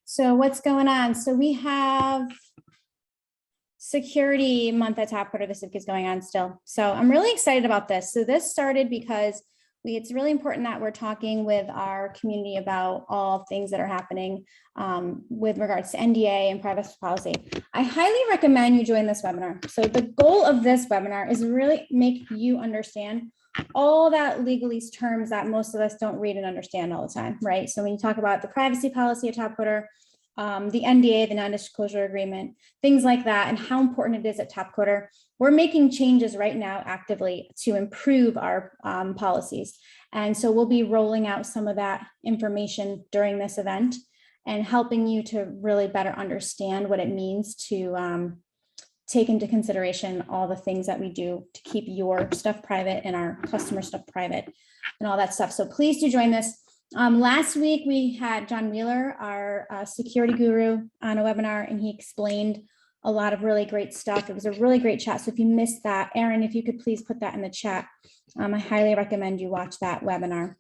So what's going on? So we have Security Month at Topcoder this week is going on still. So I'm really excited about this. So this started because it's really important that we're talking with our community about all things that are happening with regards to NDA and privacy policy. I highly recommend you join this webinar. So the goal of this webinar is really make you understand all that legalese terms that most of us don't read and understand all the time, right? So when you talk about the privacy policy at Topcoder, the NDA, the non-disclosure agreement, things like that, and how important it is at Topcoder, we're making changes right now actively to improve our policies. And so we'll be rolling out some of that information during this event and helping you to really better understand what it means to take into consideration all the things that we do to keep your stuff private and our customer stuff private and all that stuff. So please do join this. Last week we had John Wheeler, our security guru, on a webinar, and he explained a lot of really great stuff. It was a really great chat. So if you missed that, Erin, if you could please put that in the chat. I highly recommend you watch that webinar.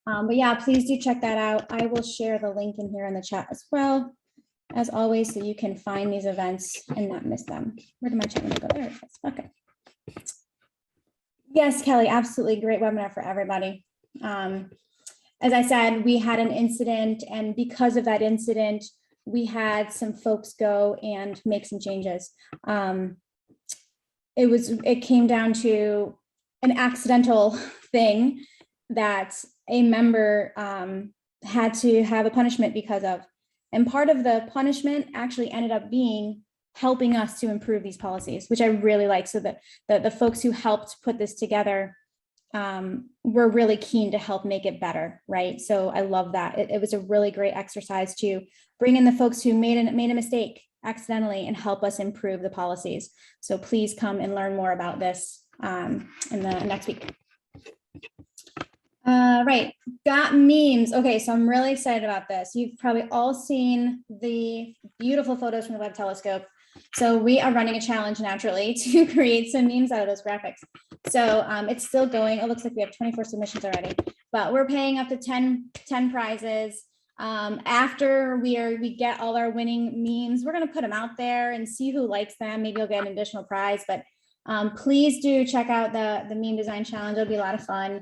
But yeah, please do check that out. I will share the link in here in the chat as well, as always, so you can find these events and not miss them. Where did my chat go? There it is. Okay. Yes, Kelly, absolutely great webinar for everybody. As I said, we had an incident, and because of that incident, we had some folks go and make some changes. It came down to an accidental thing that a member had to have a punishment because of. And part of the punishment actually ended up being helping us to improve these policies, which I really like. So that the folks who helped put this together were really keen to help make it better, right? So I love that. It was a really great exercise to bring in the folks who made a mistake accidentally and help us improve the policies. So please come and learn more about this in the next week. Right, got memes. Okay, so I'm really excited about this. You've probably all seen the beautiful photos from the Webb Telescope. So we are running a challenge naturally to create some memes out of those graphics. So it's still going. It looks like we have 24 submissions already, but we're paying up to 10 prizes. After we get all our winning memes, we're going to put them out there and see who likes them. Maybe you'll get an additional prize, but please do check out the meme design challenge. It'll be a lot of fun.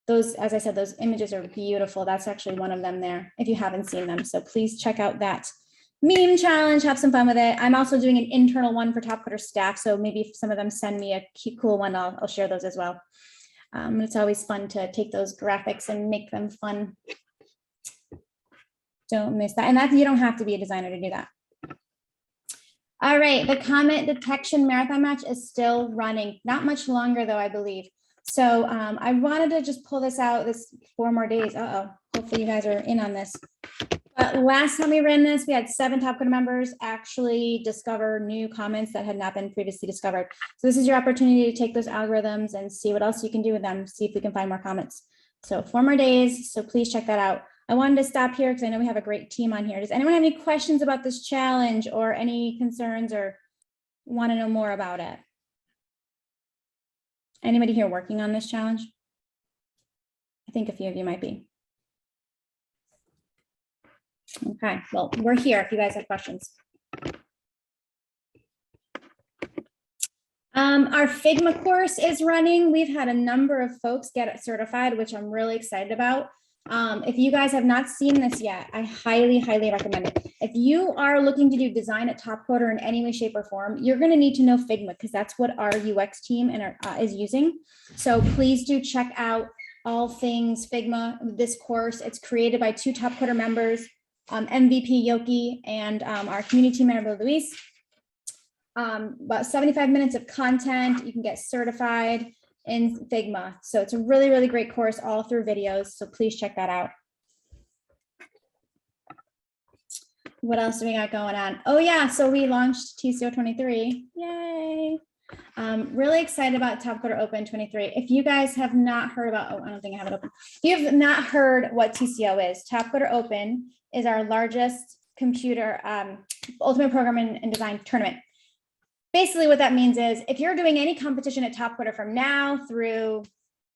Those, as I said, those images are beautiful. That's actually one of them there if you haven't seen them. So please check out that meme challenge, have some fun with it. I'm also doing an internal one for Topcoder staff. So maybe if some of them send me a cute, cool one, I'll share those as well. It's always fun to take those graphics and make them fun. Don't miss that. And that you don't have to be a designer to do that. All right, the comment detection marathon match is still running. Not much longer though, I believe. So I wanted to just pull this out, this 4 more days. Hopefully you guys are in on this. But last time we ran this, we had 7 Topcoder members actually discover new comments that had not been previously discovered. So this is your opportunity to take those algorithms and see what else you can do with them, see if we can find more comments. So 4 more days, so please check that out. I wanted to stop here because I know we have a great team on here. Does anyone have any questions about this challenge or any concerns or want to know more about it? Anybody here working on this challenge? I think a few of you might be. Okay, well, we're here if you guys have questions. Our Figma course is running. We've had a number of folks get it certified, which I'm really excited about. If you guys have not seen this yet, I highly, highly recommend it. If you are looking to do design at Topcoder in any way, shape, or form, you're going to need to know Figma because that's what our UX team is using. So please do check out all things Figma, this course. It's created by 2 Topcoder members, MVP Yoki and our community team member, Luis. About 75 minutes of content. You can get certified in Figma. So it's a really, really great course all through videos. So please check that out. What else do we got going on? Oh yeah, so we launched TCO 23. Yay. Really excited about Topcoder Open 23. If you guys have not heard about, I don't think I have it open. If you have not heard what TCO is, Topcoder Open is our largest computer ultimate programming and design tournament. Basically what that means is if you're doing any competition at Topcoder from now through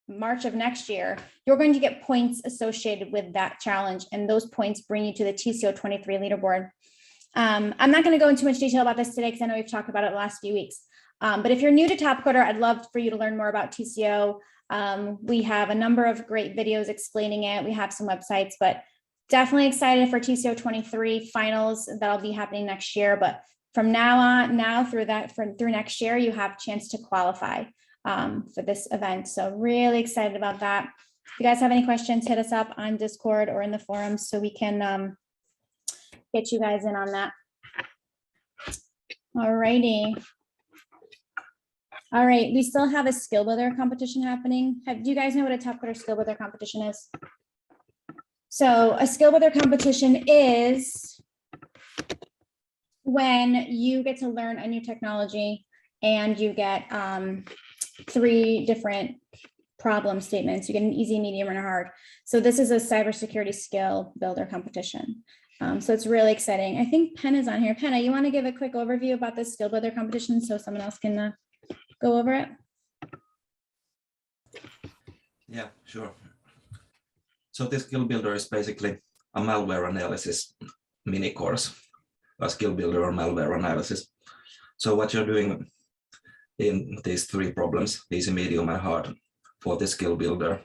March of next year, you're going to get points associated with that challenge. And those points bring you to the TCO 23 leaderboard. I'm not going to go into too much detail about this today because I know we've talked about it the last few weeks. But if you're new to Topcoder, I'd love for you to learn more about TCO. We have a number of great videos explaining it. We have some websites, but definitely excited for TCO 23 finals that'll be happening next year. But from now through next year, you have a chance to qualify for this event. So really excited about that. If you guys have any questions, hit us up on Discord or in the forums so we can get you guys in on that. All righty. All right, we still have a skill builder competition happening. Do you guys know what a Topcoder skill builder competition is? So a skill builder competition is when you get to learn a new technology and you get 3 different problem statements. You get an easy, medium, and a hard. So this is a cybersecurity skill builder competition. So it's really exciting. I think Penn is on here. Penna, you want to give a quick overview about this skill builder competition so someone else can go over it? Yeah, sure. So this skill builder is basically a malware analysis mini course, a skill builder or malware analysis. So what you're doing in these 3 problems, easy, medium, and hard, for this skill builder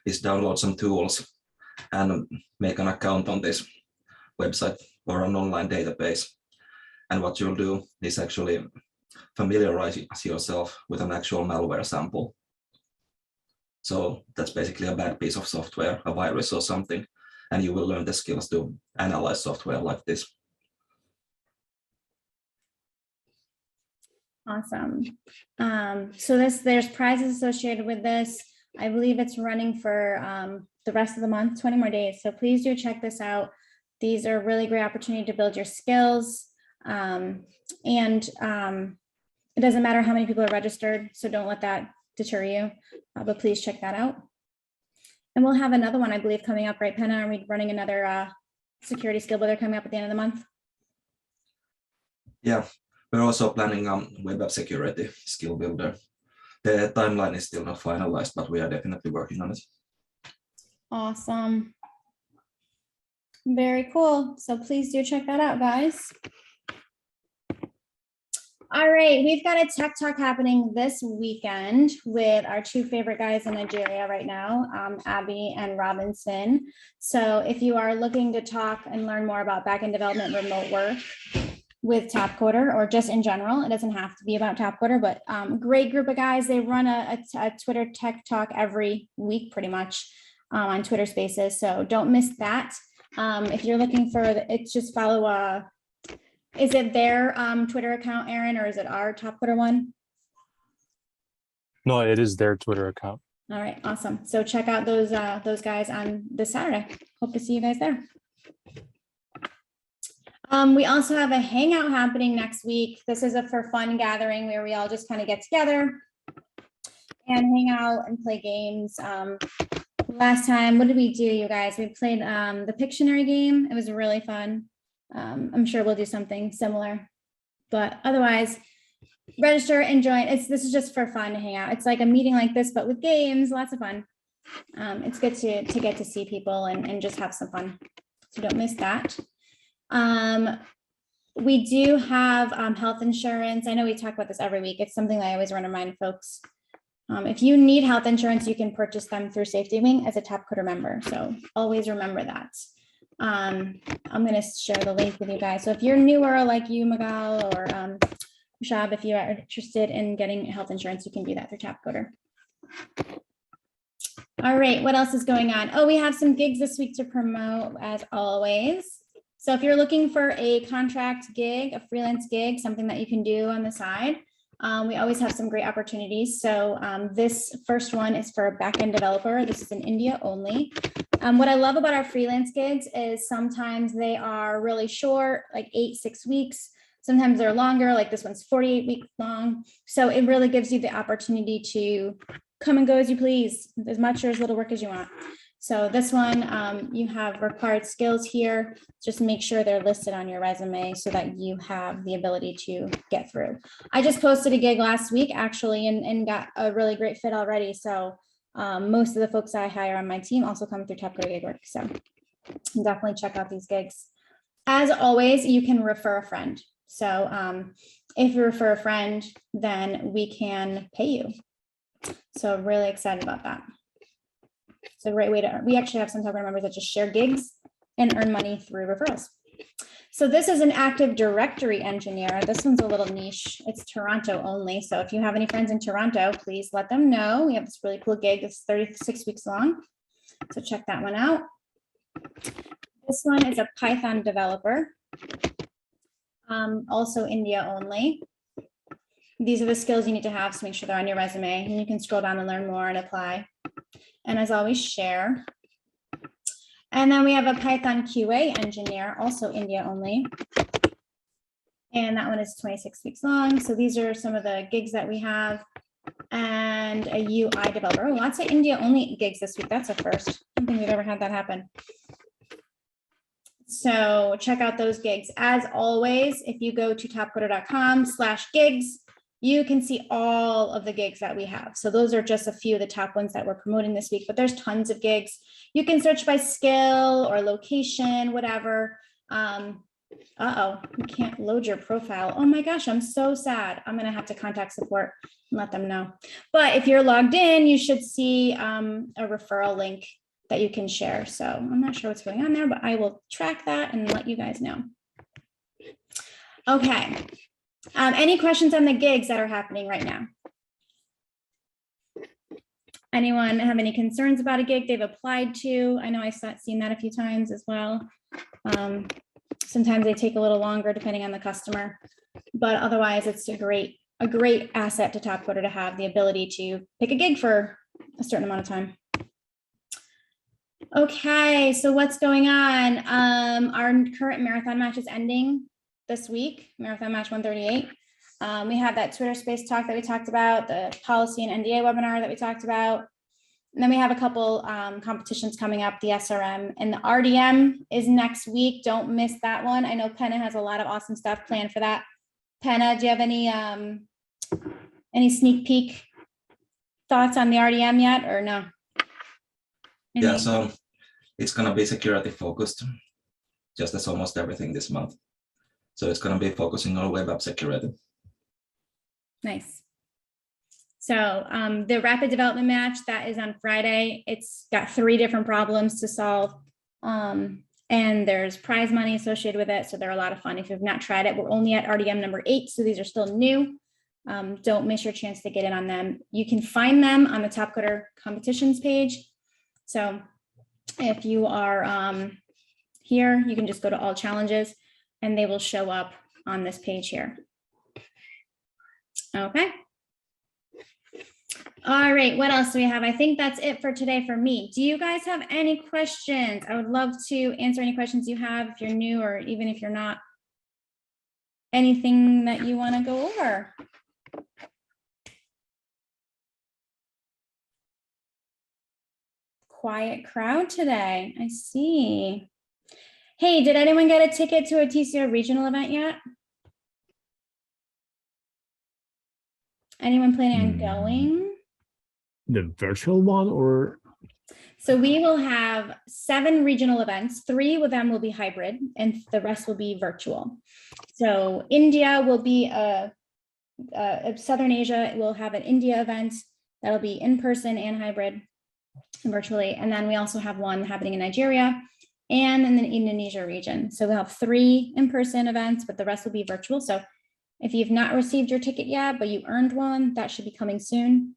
is download some tools and make an account on this website or an online database. And what you'll do is actually familiarize yourself with an actual malware sample. So that's basically a bad piece of software, a virus or something, and you will learn the skills to analyze software like this. Awesome. So there's prizes associated with this. I believe it's running for the rest of the month, 20 more days. So please do check this out. These are a really great opportunity to build your skills. It doesn't matter how many people are registered, so don't let that deter you, but please check that out. And we'll have another one, I believe, coming up, right, Penna? Are we running another security skill builder coming up at the end of the month? Yeah, we're also planning web app security skill builder. The timeline is still not finalized, but we are definitely working on it. Awesome. Very cool. So please do check that out, guys. All right, we've got a tech talk happening this weekend with our 2 favorite guys in Nigeria right now, Abby and Robinson. So if you are looking to talk and learn more about backend development, remote work with Topcoder, or just in general, it doesn't have to be about Topcoder, but great group of guys. They run a Twitter tech talk every week, pretty much, on Twitter Spaces. So don't miss that. If you're looking for it's just follow is it their Twitter account, Aaron, or is it our Topcoder one? No, it is their Twitter account. All right, awesome. So check out those guys on this Saturday. Hope to see you guys there. We also have a hangout happening next week. This is a for fun gathering where we all just kind of get together and hang out and play games. Last time, what did we do, you guys? We played the Pictionary game. It was really fun. I'm sure we'll do something similar, but otherwise, register and join. This is just for fun to hang out. It's like a meeting like this, but with games, lots of fun. It's good to get to see people and just have some fun. So don't miss that. We do have health insurance. I know we talk about this every week. It's something that I always want to remind folks. If you need health insurance, you can purchase them through Safety Wing as a Topcoder member. So always remember that. I'm going to share the link with you guys. So if you're newer like you, Magal, or Shab, if you are interested in getting health insurance, you can do that through Topcoder. All right, what else is going on? Oh, we have some gigs this week to promote as always. So if you're looking for a contract gig, a freelance gig, something that you can do on the side, we always have some great opportunities. So this first one is for a backend developer. This is in India only. What I love about our freelance gigs is sometimes they are really short, like 6 weeks. Sometimes they're longer, like this one's 48 weeks long. So it really gives you the opportunity to come and go as you please, as much or as little work as you want. So this one, you have required skills here. Just make sure they're listed on your resume so that you have the ability to get through. I just posted a gig last week actually and got a really great fit already. So Most of the folks I hire on my team also come through Topcoder gig work. So definitely check out these gigs. As always, you can refer a friend. So if you refer a friend, then we can pay you. So really excited about that. It's a great way to, we actually have some Topcoder members that just share gigs and earn money through referrals. So this is an Active Directory engineer. This one's a little niche. It's Toronto only. So if you have any friends in Toronto, please let them know. We have this really cool gig. It's 36 weeks long. So check that one out. This one is a Python developer. Also India only. These are the skills you need to have, so make sure they're on your resume, and you can scroll down and learn more and apply. And as always, share. And then we have a Python QA engineer, also India only. And that one is 26 weeks long. So these are some of the gigs that we have. And a UI developer. Oh, lots of India only gigs this week. That's a first. I don't think we've ever had that happen. So check out those gigs. As always, if you go to topcoder.com/gigs, you can see all of the gigs that we have. So those are just a few of the top ones that we're promoting this week, but there's tons of gigs. You can search by skill or location, whatever. Uh-oh, you can't load your profile. Oh my gosh, I'm so sad. I'm gonna have to contact support and let them know. But if you're logged in, you should see a referral link that you can share. So I'm not sure what's going on there, but I will track that and let you guys know. Okay. Any questions on the gigs that are happening right now? Anyone have any concerns about a gig they've applied to? I know I've seen that a few times as well. Sometimes they take a little longer depending on the customer, but otherwise it's a great asset to Topcoder to have the ability to pick a gig for a certain amount of time. Okay, so what's going on? Our current marathon match is ending this week, Marathon Match 138. We have that Twitter Space talk that we talked about, the policy and NDA webinar that we talked about. And then we have a couple competitions coming up, the SRM and the RDM is next week. Don't miss that one. I know Penna has a lot of awesome stuff planned for that. Penna, do you have any sneak peek thoughts on the RDM yet or no? Yeah, so it's going to be security focused, just as almost everything this month. So it's going to be focusing on web app security. Nice. So the rapid development match that is on Friday, it's got 3 different problems to solve. And there's prize money associated with it. So they're a lot of fun. If you've not tried it, we're only at RDM number 8. So these are still new. Don't miss your chance to get in on them. You can find them on the Topcoder competitions page. So if you are here, you can just go to all challenges and they will show up on this page here. Okay. All right, what else do we have? I think that's it for today for me. Do you guys have any questions? I would love to answer any questions you have if you're new or even if you're not. Anything that you want to go over? Quiet crowd today. I see. Hey, did anyone get a ticket to a TCO regional event yet? Anyone planning on going? The virtual one or? So we will have 7 regional events. 3 of them will be hybrid and the rest will be virtual. So India will be Southern Asia will have an India event that'll be in person and hybrid and virtually. And then we also have one happening in Nigeria and in the Indonesia region. So we'll have 3 in-person events, but the rest will be virtual. So if you've not received your ticket yet, but you earned one, that should be coming soon.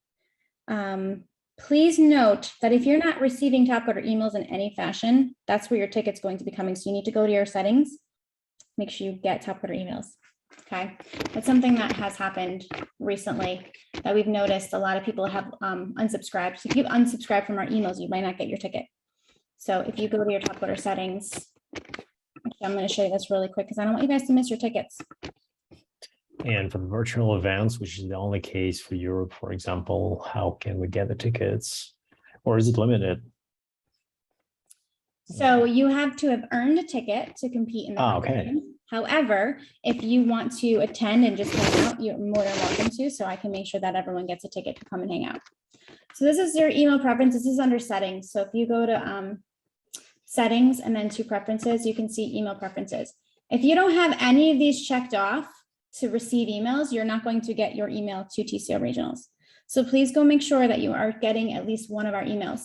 Please note that if you're not receiving Topcoder emails in any fashion, that's where your ticket's going to be coming. So you need to go to your settings, make sure you get Topcoder emails. Okay, that's something that has happened recently that we've noticed a lot of people have unsubscribed. So if you unsubscribe from our emails, you might not get your ticket. So if you go to your Topcoder settings, actually, I'm going to show you this really quick because I don't want you guys to miss your tickets. And for the virtual events, which is the only case for Europe, for example, how can we get the tickets? Or is it limited? So you have to have earned a ticket to compete in the okay. However, if you want to attend and just hang out, you're more than welcome to. So I can make sure that everyone gets a ticket to come and hang out. So this is your email preference. This is under settings. So if you go to settings and then to preferences, you can see email preferences. If you don't have any of these checked off to receive emails, you're not going to get your email to TCO Regionals. So please go make sure that you are getting at least one of our emails.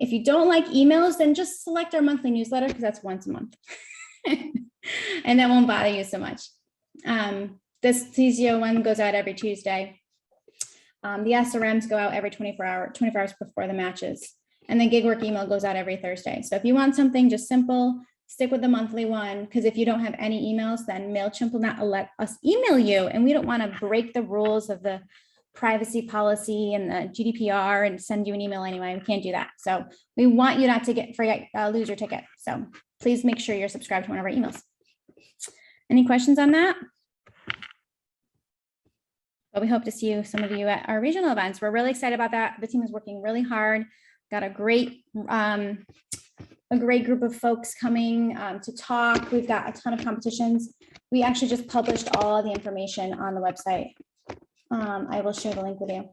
If you don't like emails, then just select our monthly newsletter because that's once a month. And that won't bother you so much. This TCO one goes out every Tuesday. The SRMs go out every 24 hours before the matches. And then gig work email goes out every Thursday. So if you want something just simple, stick with the monthly one, because if you don't have any emails, then MailChimp will not let us email you. And we don't want to break the rules of the privacy policy and the GDPR and send you an email anyway. We can't do that. So we want you not to lose your ticket. So please make sure you're subscribed to one of our emails. Any questions on that? But we hope to see some of you at our regional events. We're really excited about that. The team is working really hard. Got a great group of folks coming to talk. We've got a ton of competitions. We actually just published all of the information on the website. I will share the link with you.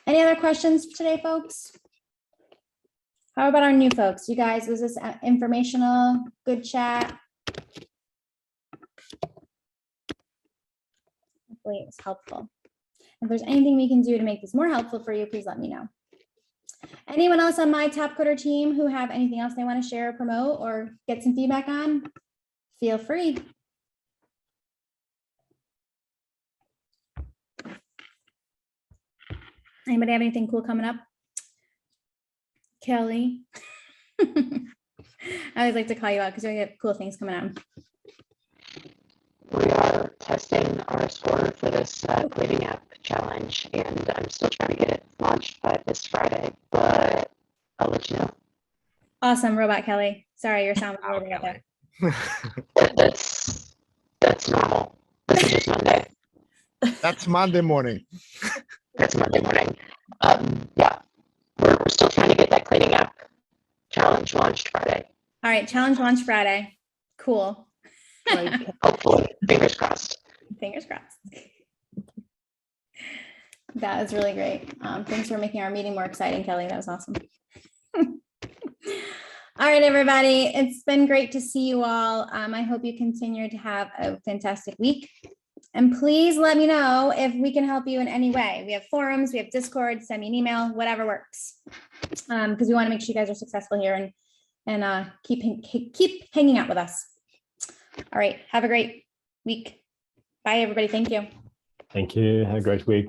Any other questions today, folks? How about our new folks? You guys, was this informational, good chat? Hopefully it was helpful. If there's anything we can do to make this more helpful for you, please let me know. Anyone else on my Topcoder team who have anything else they want to share or promote or get some feedback on? Feel free. Anybody have anything cool coming up? Kelly. I always like to call you out because we have cool things coming out. We are testing our score for this cleaning app challenge, and I'm still trying to get it launched by this Friday, but I'll let you know. Awesome, Robot Kelly. Sorry, your sound was really out there. That's normal. This is just Monday. That's Monday morning. That's Monday morning. Yeah, we're still trying to get that cleaning app challenge launched Friday. All right, challenge launch Friday. Cool. Hopefully, fingers crossed. Fingers crossed. That was really great. Thanks for making our meeting more exciting, Kelly. That was awesome. All right, everybody. It's been great to see you all. I hope you continue to have a fantastic week. And please let me know if we can help you in any way. We have forums, we have Discord, send me an email, whatever works. Because we want to make sure you guys are successful here and keep hanging out with us. All right, have a great week. Bye, everybody. Thank you. Thank you. Have a great week.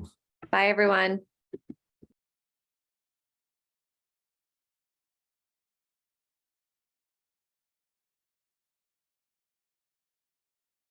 Bye, everyone.